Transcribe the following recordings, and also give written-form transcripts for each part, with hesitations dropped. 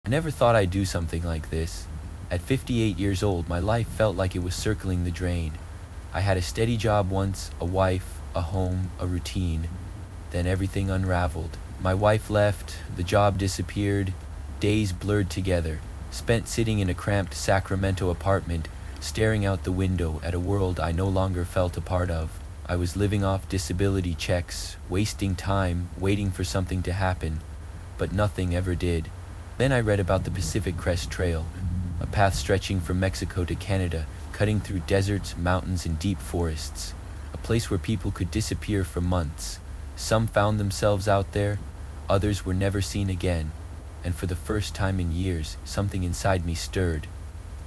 I never thought I'd do something like this. At 58 years old, my life felt like it was circling the drain. I had a steady job once, a wife, a home, a routine. Then everything unraveled. My wife left, the job disappeared, days blurred together, spent sitting in a cramped Sacramento apartment, staring out the window at a world I no longer felt a part of. I was living off disability checks, wasting time, waiting for something to happen, but nothing ever did. Then I read about the Pacific Crest Trail, a path stretching from Mexico to Canada, cutting through deserts, mountains, and deep forests, a place where people could disappear for months. Some found themselves out there, others were never seen again, and for the first time in years, something inside me stirred.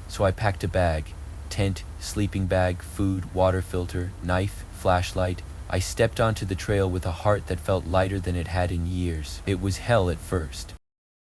So I packed a bag, tent, sleeping bag, food, water filter, knife, flashlight. I stepped onto the trail with a heart that felt lighter than it had in years. It was hell at first.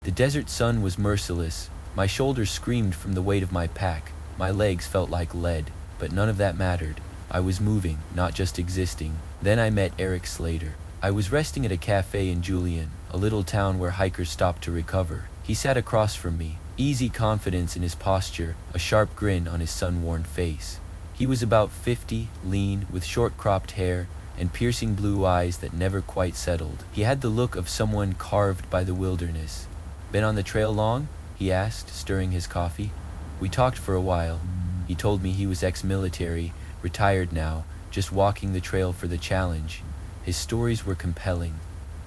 The desert sun was merciless. My shoulders screamed from the weight of my pack. My legs felt like lead, but none of that mattered. I was moving, not just existing. Then I met Eric Slater. I was resting at a cafe in Julian, a little town where hikers stopped to recover. He sat across from me, easy confidence in his posture, a sharp grin on his sun-worn face. He was about 50, lean, with short-cropped hair, and piercing blue eyes that never quite settled. He had the look of someone carved by the wilderness. "Been on the trail long?" he asked, stirring his coffee. We talked for a while. He told me he was ex-military, retired now, just walking the trail for the challenge. His stories were compelling.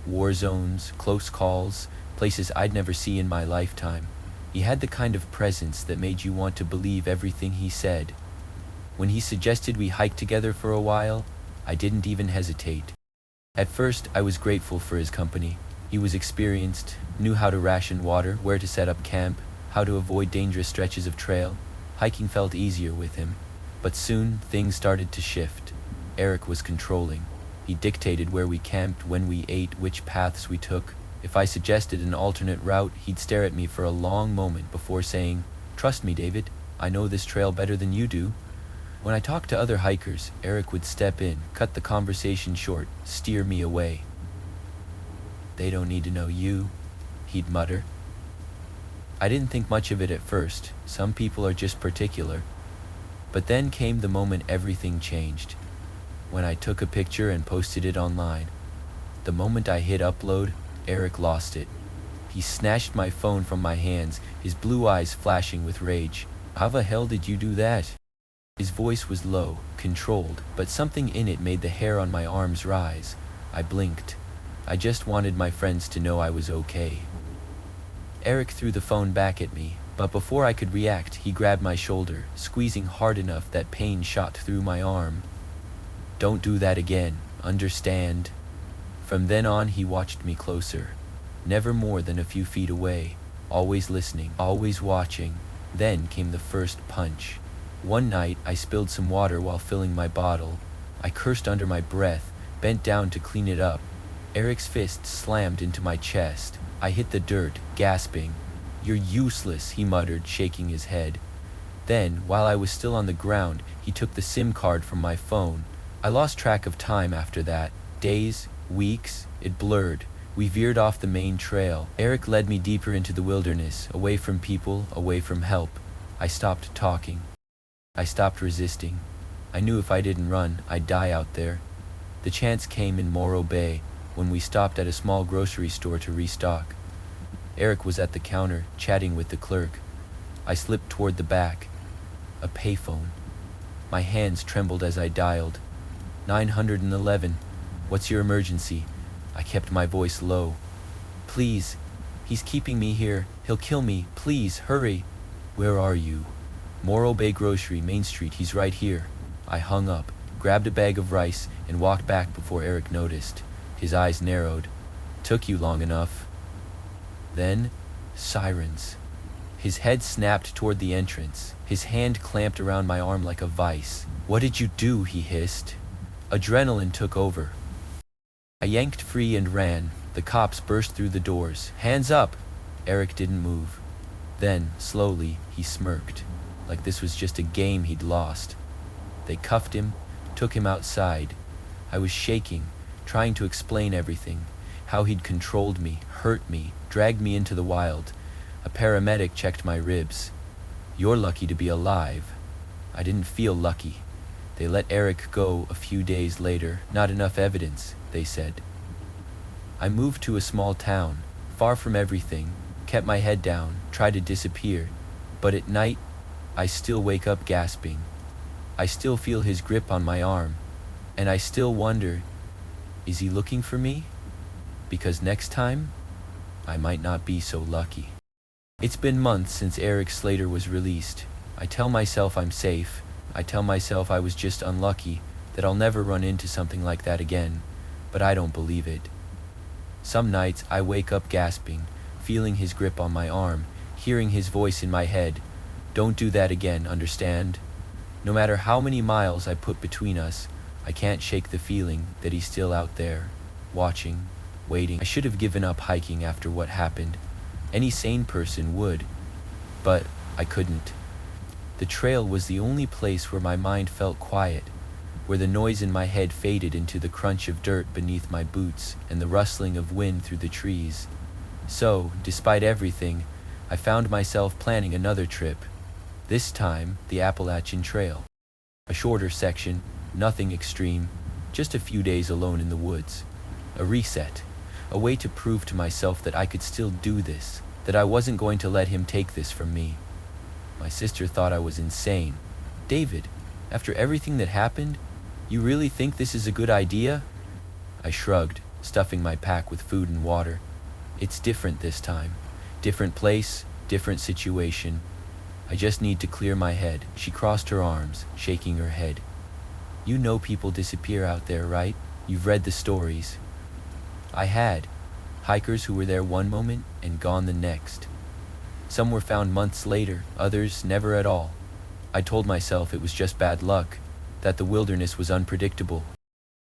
War zones, close calls, places I'd never see in my lifetime. He had the kind of presence that made you want to believe everything he said. When he suggested we hike together for a while, I didn't even hesitate. At first, I was grateful for his company. He was experienced, knew how to ration water, where to set up camp, how to avoid dangerous stretches of trail. Hiking felt easier with him. But soon, things started to shift. Eric was controlling. He dictated where we camped, when we ate, which paths we took. If I suggested an alternate route, he'd stare at me for a long moment before saying, "Trust me, David, I know this trail better than you do." When I talked to other hikers, Eric would step in, cut the conversation short, steer me away. "They don't need to know you," he'd mutter. I didn't think much of it at first. Some people are just particular. But then came the moment everything changed. When I took a picture and posted it online. The moment I hit upload, Eric lost it. He snatched my phone from my hands, his blue eyes flashing with rage. "How the hell did you do that?" His voice was low, controlled, but something in it made the hair on my arms rise. I blinked. I just wanted my friends to know I was okay. Eric threw the phone back at me, but before I could react, he grabbed my shoulder, squeezing hard enough that pain shot through my arm. "Don't do that again, understand?" From then on, he watched me closer. Never more than a few feet away, always listening, always watching. Then came the first punch. One night, I spilled some water while filling my bottle. I cursed under my breath, bent down to clean it up. Eric's fist slammed into my chest. I hit the dirt, gasping. "You're useless," he muttered, shaking his head. Then, while I was still on the ground, he took the SIM card from my phone. I lost track of time after that. Days, weeks, it blurred. We veered off the main trail. Eric led me deeper into the wilderness, away from people, away from help. I stopped talking. I stopped resisting. I knew if I didn't run, I'd die out there. The chance came in Morro Bay, when we stopped at a small grocery store to restock. Eric was at the counter, chatting with the clerk. I slipped toward the back. A payphone. My hands trembled as I dialed. 911. "What's your emergency?" I kept my voice low. "Please, he's keeping me here. He'll kill me. Please, hurry." "Where are you?" "Morro Bay Grocery, Main Street. He's right here." I hung up, grabbed a bag of rice, and walked back before Eric noticed. His eyes narrowed. "Took you long enough." Then, sirens. His head snapped toward the entrance. His hand clamped around my arm like a vice. "What did you do?" he hissed. Adrenaline took over. I yanked free and ran. The cops burst through the doors. "Hands up!" Eric didn't move. Then, slowly, he smirked, like this was just a game he'd lost. They cuffed him, took him outside. I was shaking, trying to explain everything, how he'd controlled me, hurt me, dragged me into the wild. A paramedic checked my ribs. "You're lucky to be alive." I didn't feel lucky. They let Eric go a few days later. "Not enough evidence," they said. I moved to a small town, far from everything, kept my head down, tried to disappear, but at night, I still wake up gasping. I still feel his grip on my arm, and I still wonder, is he looking for me? Because next time, I might not be so lucky. It's been months since Eric Slater was released. I tell myself I'm safe. I tell myself I was just unlucky, that I'll never run into something like that again, but I don't believe it. Some nights I wake up gasping, feeling his grip on my arm, hearing his voice in my head. "Don't do that again, understand?" No matter how many miles I put between us, I can't shake the feeling that he's still out there, watching, waiting. I should have given up hiking after what happened. Any sane person would, but I couldn't. The trail was the only place where my mind felt quiet, where the noise in my head faded into the crunch of dirt beneath my boots and the rustling of wind through the trees. So, despite everything, I found myself planning another trip. This time, the Appalachian Trail. A shorter section, nothing extreme, just a few days alone in the woods. A reset, a way to prove to myself that I could still do this, that I wasn't going to let him take this from me. My sister thought I was insane. "David, after everything that happened, you really think this is a good idea?" I shrugged, stuffing my pack with food and water. "It's different this time. Different place, different situation. I just need to clear my head." She crossed her arms, shaking her head. "You know people disappear out there, right? You've read the stories." I had. Hikers who were there one moment and gone the next. Some were found months later, others never at all. I told myself it was just bad luck, that the wilderness was unpredictable.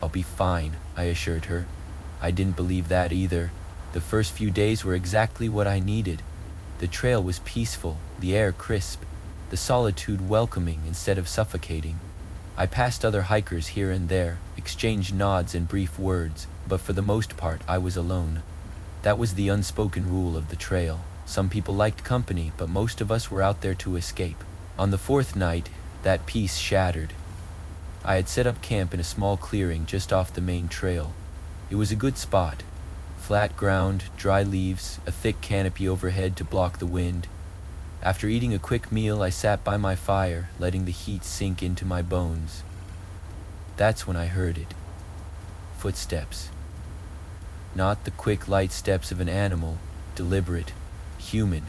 "I'll be fine," I assured her. I didn't believe that either. The first few days were exactly what I needed. The trail was peaceful, the air crisp, the solitude welcoming instead of suffocating. I passed other hikers here and there, exchanged nods and brief words, but for the most part I was alone. That was the unspoken rule of the trail. Some people liked company, but most of us were out there to escape. On the fourth night, that peace shattered. I had set up camp in a small clearing just off the main trail. It was a good spot. Flat ground, dry leaves, a thick canopy overhead to block the wind. After eating a quick meal, I sat by my fire, letting the heat sink into my bones. That's when I heard it. Footsteps. Not the quick, light steps of an animal, deliberate, human.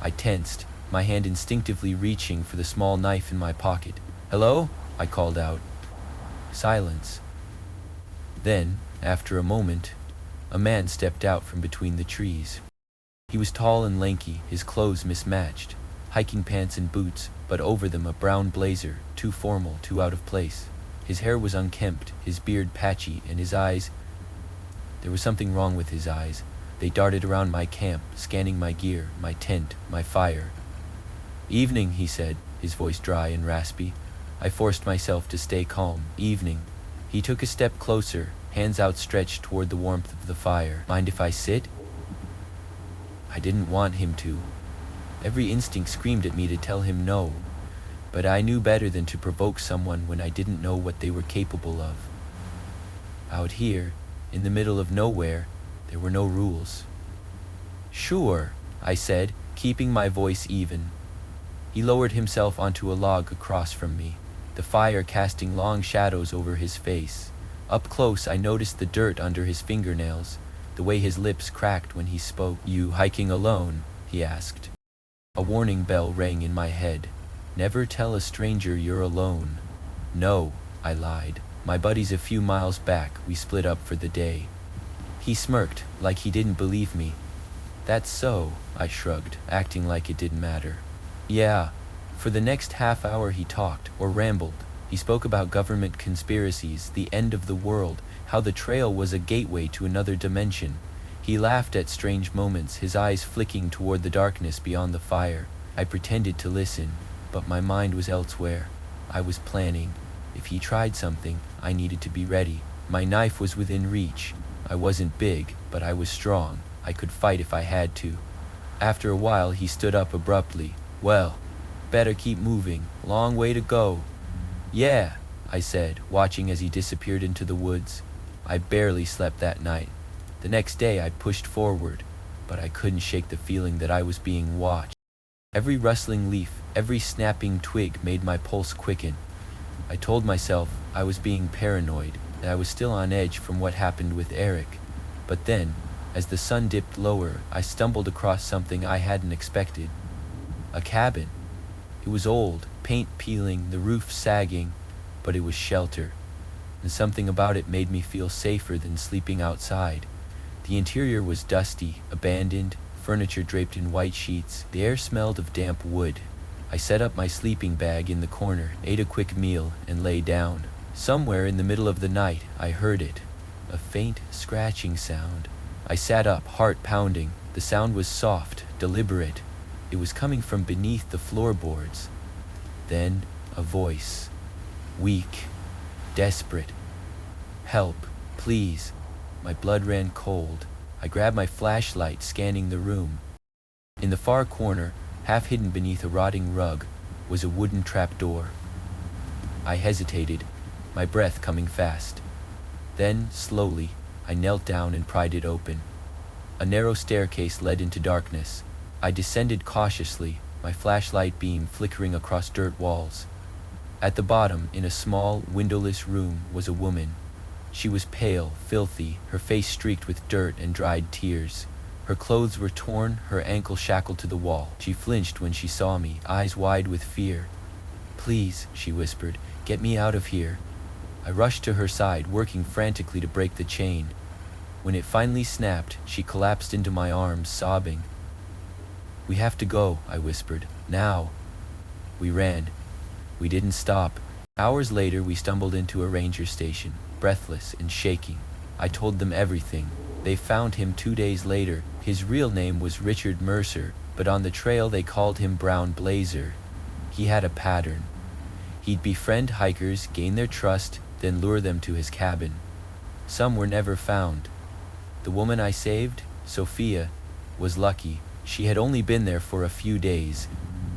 I tensed, my hand instinctively reaching for the small knife in my pocket. "Hello?" I called out. Silence. Then, after a moment, a man stepped out from between the trees. He was tall and lanky, his clothes mismatched, hiking pants and boots, but over them a brown blazer, too formal, too out of place. His hair was unkempt, his beard patchy, and his eyes... There was something wrong with his eyes. They darted around my camp, scanning my gear, my tent, my fire. "Evening," he said, his voice dry and raspy. I forced myself to stay calm. "Evening." He took a step closer, hands outstretched toward the warmth of the fire. "Mind if I sit?" I didn't want him to. Every instinct screamed at me to tell him no, but I knew better than to provoke someone when I didn't know what they were capable of. Out here, in the middle of nowhere, there were no rules. "Sure," I said, keeping my voice even. He lowered himself onto a log across from me, the fire casting long shadows over his face. Up close, I noticed the dirt under his fingernails, the way his lips cracked when he spoke. "You hiking alone?" he asked. A warning bell rang in my head. Never tell a stranger you're alone. "No," I lied. "My buddy's a few miles back. We split up for the day." He smirked, like he didn't believe me. "That's so," I shrugged, acting like it didn't matter. "Yeah." For the next half hour he talked, or rambled. He spoke about government conspiracies, the end of the world, how the trail was a gateway to another dimension. He laughed at strange moments, his eyes flicking toward the darkness beyond the fire. I pretended to listen, but my mind was elsewhere. I was planning. If he tried something, I needed to be ready. My knife was within reach. I wasn't big, but I was strong. I could fight if I had to. After a while, he stood up abruptly. "Well, better keep moving. Long way to go." "Yeah," I said, watching as he disappeared into the woods. I barely slept that night. The next day I pushed forward, but I couldn't shake the feeling that I was being watched. Every rustling leaf, every snapping twig made my pulse quicken. I told myself I was being paranoid, that I was still on edge from what happened with Eric. But then, as the sun dipped lower, I stumbled across something I hadn't expected. A cabin. It was old, paint peeling, the roof sagging, but it was shelter. And something about it made me feel safer than sleeping outside. The interior was dusty, abandoned, furniture draped in white sheets. The air smelled of damp wood. I set up my sleeping bag in the corner, ate a quick meal, and lay down. Somewhere in the middle of the night, I heard it. A faint scratching sound. I sat up, heart pounding. The sound was soft, deliberate. It was coming from beneath the floorboards. Then, a voice. Weak. Desperate. "Help, please." My blood ran cold. I grabbed my flashlight, scanning the room. In the far corner, half hidden beneath a rotting rug, was a wooden trapdoor. I hesitated, my breath coming fast. Then, slowly, I knelt down and pried it open. A narrow staircase led into darkness. I descended cautiously, my flashlight beam flickering across dirt walls. At the bottom, in a small, windowless room, was a woman. She was pale, filthy, her face streaked with dirt and dried tears. Her clothes were torn, her ankle shackled to the wall. She flinched when she saw me, eyes wide with fear. "Please," she whispered, "get me out of here." I rushed to her side, working frantically to break the chain. When it finally snapped, she collapsed into my arms, sobbing. "We have to go," I whispered. "Now." We ran. We didn't stop. Hours later, we stumbled into a ranger station, breathless and shaking. I told them everything. They found him 2 days later. His real name was Richard Mercer, but on the trail they called him Brown Blazer. He had a pattern. He'd befriend hikers, gain their trust, then lure them to his cabin. Some were never found. The woman I saved, Sophia, was lucky. She had only been there for a few days.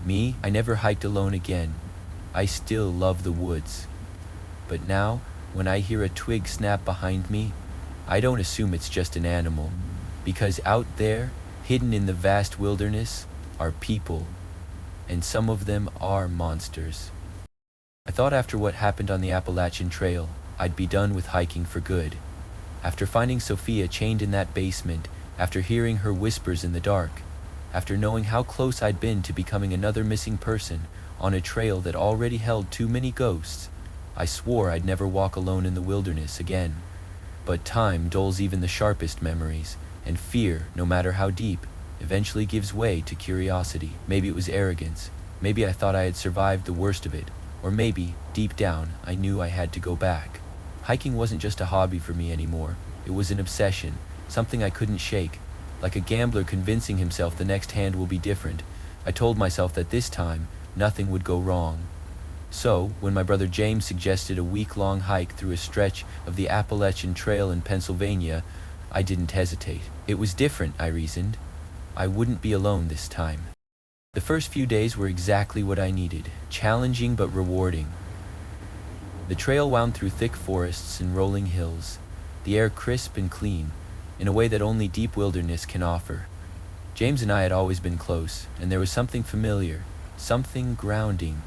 Me, I never hiked alone again. I still love the woods. But now, when I hear a twig snap behind me, I don't assume it's just an animal, because out there, hidden in the vast wilderness, are people, and some of them are monsters. I thought after what happened on the Appalachian Trail, I'd be done with hiking for good. After finding Sophia chained in that basement, after hearing her whispers in the dark, after knowing how close I'd been to becoming another missing person on a trail that already held too many ghosts, I swore I'd never walk alone in the wilderness again. But time dulls even the sharpest memories, and fear, no matter how deep, eventually gives way to curiosity. Maybe it was arrogance. Maybe I thought I had survived the worst of it. Or maybe, deep down, I knew I had to go back. Hiking wasn't just a hobby for me anymore. It was an obsession, something I couldn't shake. Like a gambler convincing himself the next hand will be different, I told myself that this time, nothing would go wrong. So, when my brother James suggested a week-long hike through a stretch of the Appalachian Trail in Pennsylvania, I didn't hesitate. It was different, I reasoned. I wouldn't be alone this time. The first few days were exactly what I needed, challenging but rewarding. The trail wound through thick forests and rolling hills, the air crisp and clean, in a way that only deep wilderness can offer. James and I had always been close, and there was something familiar, something grounding,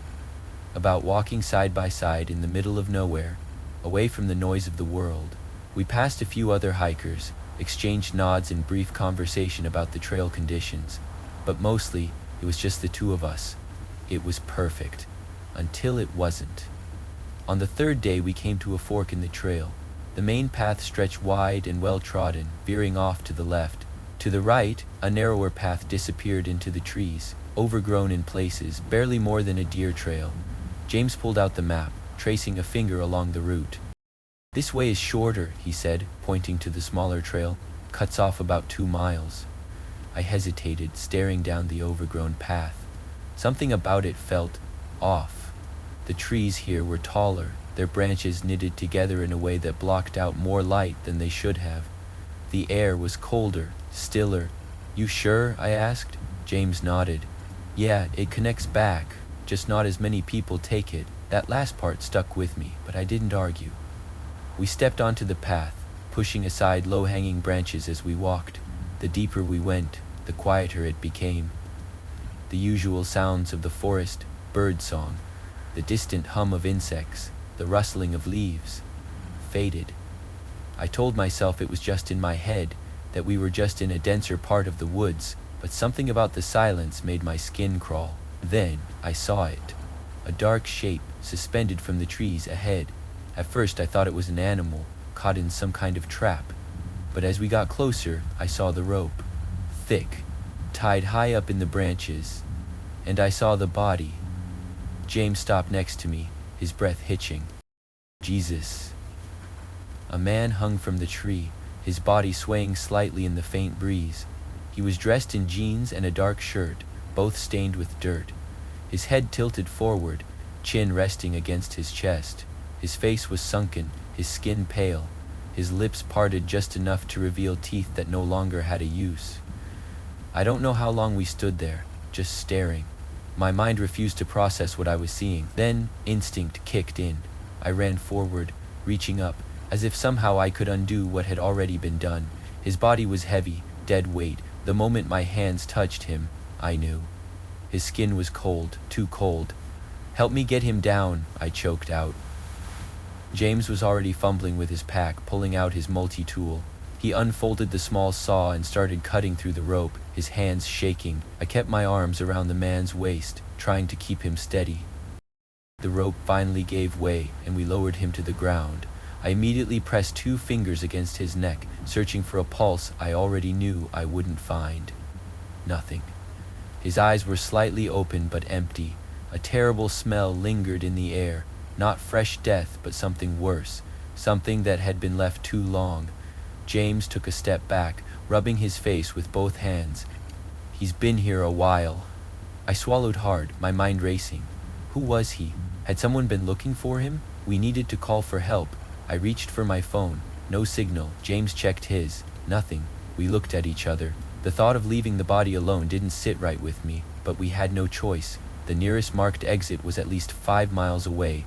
about walking side by side in the middle of nowhere, away from the noise of the world. We passed a few other hikers, exchanged nods and brief conversation about the trail conditions, but mostly it was just the two of us. It was perfect, until it wasn't. On the third day we came to a fork in the trail. The main path stretched wide and well-trodden, veering off to the left. To the right, a narrower path disappeared into the trees, overgrown in places, barely more than a deer trail. James pulled out the map, tracing a finger along the route. "This way is shorter," he said, pointing to the smaller trail. "Cuts off about 2 miles. I hesitated, staring down the overgrown path. Something about it felt off. The trees here were taller, their branches knitted together in a way that blocked out more light than they should have. The air was colder, stiller, You sure? I asked. James nodded. Yeah, it connects back, just not as many people take it. That last part stuck with me, but I didn't argue. We stepped onto the path, pushing aside low-hanging branches as we walked. The deeper we went, the quieter it became. The usual sounds of the forest, bird song, the distant hum of insects, the rustling of leaves, faded. I told myself it was just in my head, that we were just in a denser part of the woods, but something about the silence made my skin crawl. Then I saw it, a dark shape suspended from the trees ahead. At first I thought it was an animal, caught in some kind of trap, but as we got closer, I saw the rope, thick, tied high up in the branches, and I saw the body. James stopped next to me, his breath hitching. Jesus. A man hung from the tree, his body swaying slightly in the faint breeze. He was dressed in jeans and a dark shirt, both stained with dirt. His head tilted forward, chin resting against his chest. His face was sunken, his skin pale, his lips parted just enough to reveal teeth that no longer had a use. I don't know how long we stood there, just staring. My mind refused to process what I was seeing. Then instinct kicked in. I ran forward, reaching up, as if somehow I could undo what had already been done. His body was heavy, dead weight. The moment my hands touched him, I knew. His skin was cold, too cold. Help me get him down, I choked out. James was already fumbling with his pack, pulling out his multi-tool. He unfolded the small saw and started cutting through the rope, his hands shaking. I kept my arms around the man's waist, trying to keep him steady. The rope finally gave way, and we lowered him to the ground. I immediately pressed 2 fingers against his neck, searching for a pulse I already knew I wouldn't find. Nothing. His eyes were slightly open but empty. A terrible smell lingered in the air, not fresh death but something worse, something that had been left too long. James took a step back, rubbing his face with both hands. He's been here a while. I swallowed hard, my mind racing. Who was he? Had someone been looking for him? We needed to call for help. I reached for my phone. No signal. James checked his. Nothing. We looked at each other. The thought of leaving the body alone didn't sit right with me, but we had no choice. The nearest marked exit was at least 5 miles away.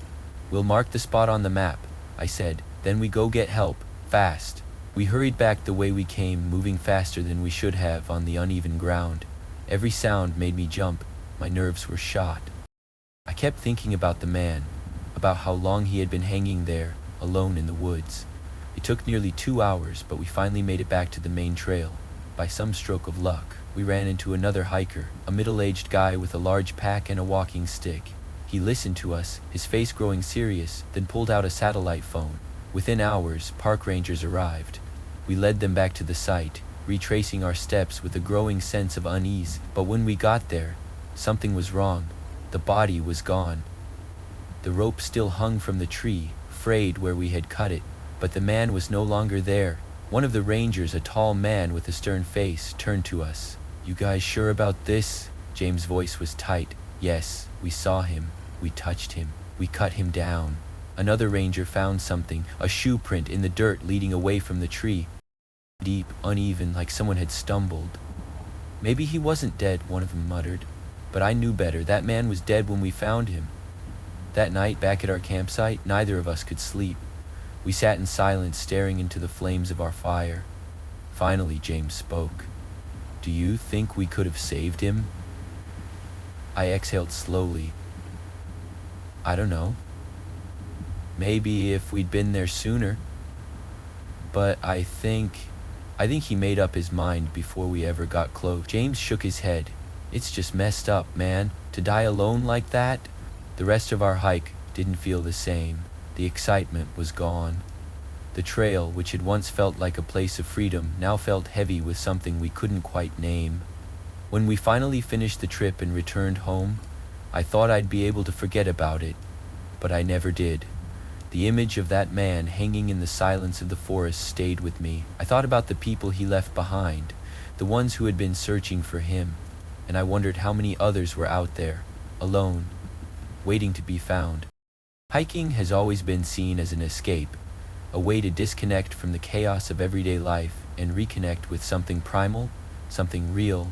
We'll mark the spot on the map, I said. Then we go get help. Fast. We hurried back the way we came, moving faster than we should have on the uneven ground. Every sound made me jump. My nerves were shot. I kept thinking about the man, about how long he had been hanging there, alone in the woods. It took nearly 2 hours, but we finally made it back to the main trail. By some stroke of luck, we ran into another hiker, a middle-aged guy with a large pack and a walking stick. He listened to us, his face growing serious, then pulled out a satellite phone. Within hours, park rangers arrived. We led them back to the site, retracing our steps with a growing sense of unease. But when we got there, something was wrong. The body was gone. The rope still hung from the tree, frayed where we had cut it, but the man was no longer there. One of the rangers, a tall man with a stern face, turned to us. You guys sure about this? James' voice was tight. Yes, we saw him. We touched him. We cut him down. Another ranger found something, a shoe print in the dirt leading away from the tree. Deep, uneven, like someone had stumbled. Maybe he wasn't dead, one of them muttered. But I knew better. That man was dead when we found him. That night, back at our campsite, neither of us could sleep. We sat in silence, staring into the flames of our fire. Finally, James spoke. Do you think we could have saved him? I exhaled slowly. I don't know. Maybe if we'd been there sooner. But I think he made up his mind before we ever got close. James shook his head. It's just messed up, man. To die alone like that? The rest of our hike didn't feel the same. The excitement was gone. The trail, which had once felt like a place of freedom, now felt heavy with something we couldn't quite name. When we finally finished the trip and returned home, I thought I'd be able to forget about it, but I never did. The image of that man hanging in the silence of the forest stayed with me. I thought about the people he left behind, the ones who had been searching for him, and I wondered how many others were out there, alone, waiting to be found. Hiking has always been seen as an escape, a way to disconnect from the chaos of everyday life and reconnect with something primal, something real.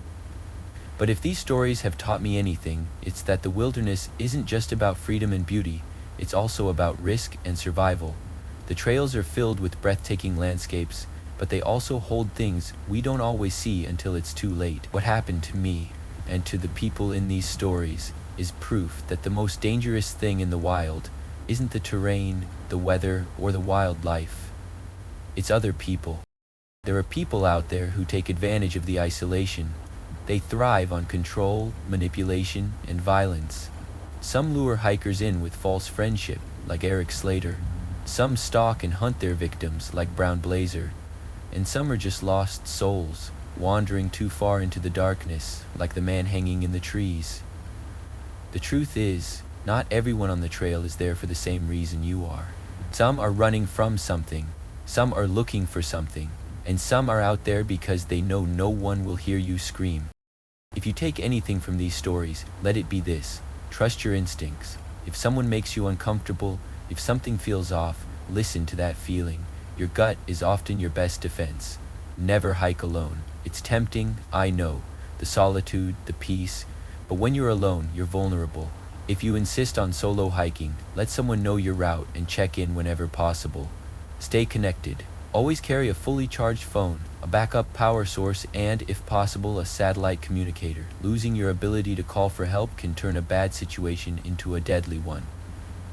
But if these stories have taught me anything, it's that the wilderness isn't just about freedom and beauty, it's also about risk and survival. The trails are filled with breathtaking landscapes, but they also hold things we don't always see until it's too late. What happened to me, and to the people in these stories, is proof that the most dangerous thing in the wild isn't the terrain, the weather, or the wildlife. It's other people. There are people out there who take advantage of the isolation. They thrive on control, manipulation, and violence. Some lure hikers in with false friendship, like Eric Slater. Some stalk and hunt their victims, like Brown Blazer. And some are just lost souls, wandering too far into the darkness, like the man hanging in the trees. The truth is, not everyone on the trail is there for the same reason you are. Some are running from something, some are looking for something, and some are out there because they know no one will hear you scream. If you take anything from these stories, let it be this: trust your instincts. If someone makes you uncomfortable, if something feels off, listen to that feeling. Your gut is often your best defense. Never hike alone. It's tempting, I know. The solitude, the peace. But when you're alone, you're vulnerable. If you insist on solo hiking, let someone know your route and check in whenever possible. Stay connected. Always carry a fully charged phone, a backup power source, and, if possible, a satellite communicator. Losing your ability to call for help can turn a bad situation into a deadly one.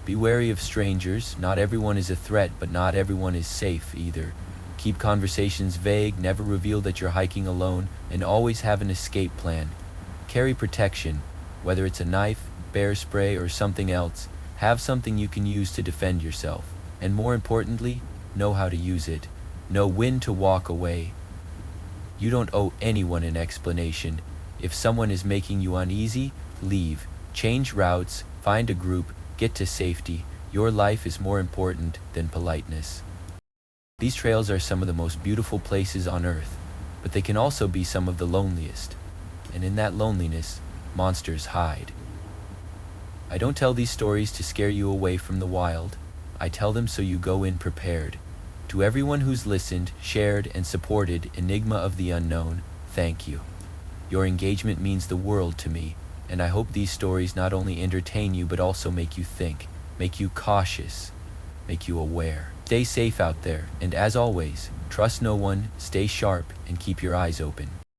Be wary of strangers. Not everyone is a threat, but not everyone is safe either. Keep conversations vague, never reveal that you're hiking alone, and always have an escape plan. Carry protection, whether it's a knife, bear spray, or something else. Have something you can use to defend yourself. And more importantly, know how to use it. Know when to walk away. You don't owe anyone an explanation. If someone is making you uneasy, leave. Change routes, find a group, get to safety. Your life is more important than politeness. These trails are some of the most beautiful places on earth, but they can also be some of the loneliest. And in that loneliness, monsters hide. I don't tell these stories to scare you away from the wild. I tell them so you go in prepared. To everyone who's listened, shared, and supported Enigma of the Unknown, thank you. Your engagement means the world to me, and I hope these stories not only entertain you but also make you think, make you cautious, make you aware. Stay safe out there, and as always, trust no one, stay sharp, and keep your eyes open.